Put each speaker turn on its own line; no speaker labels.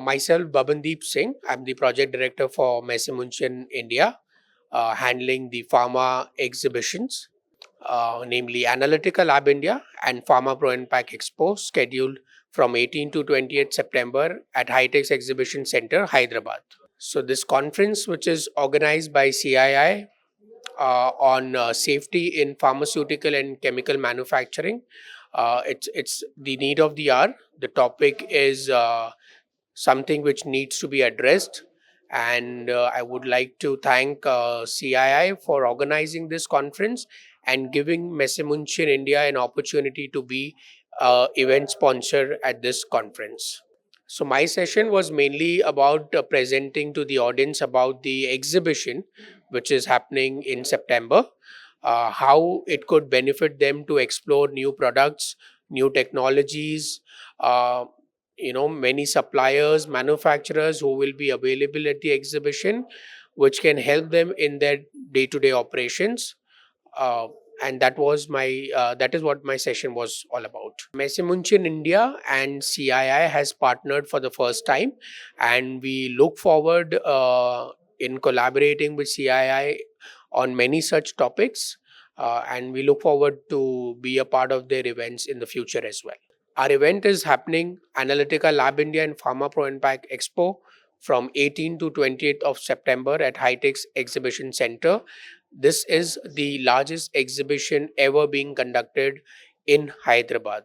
Myself, Babandeep Singh. I'm the project director for Messimunchen India, handling the pharma exhibitions, namely Analytical Lab India and Pharma Pro and Pack Expo, scheduled from 18 to 28 September at High-Tech Exhibition Center, Hyderabad. So, this conference, which is organized by CII on safety in pharmaceutical and chemical manufacturing, it's the need of the hour. The topic is something which needs to be addressed. And I would like to thank CII for organizing this conference and giving Messimunchen India an opportunity to be event sponsor at this conference. So my session was mainly about presenting to the audience about the exhibition which is happening in September, how it could benefit them to explore new products, new technologies, uh, many suppliers, manufacturers who will be available at the exhibition, which can help them in their day-to-day operations. uh, and that is what my session was all about. Messimunchen India and CII has partnered for the first time, and we look forward in collaborating with CII on many such topics, and we look forward to be a part of their events in the future as well. Our event is happening Analytical Lab India and Pharma Pro Impact Expo from 18 to 28th of September at High-Tech Exhibition Center. This is the largest exhibition ever being conducted in Hyderabad.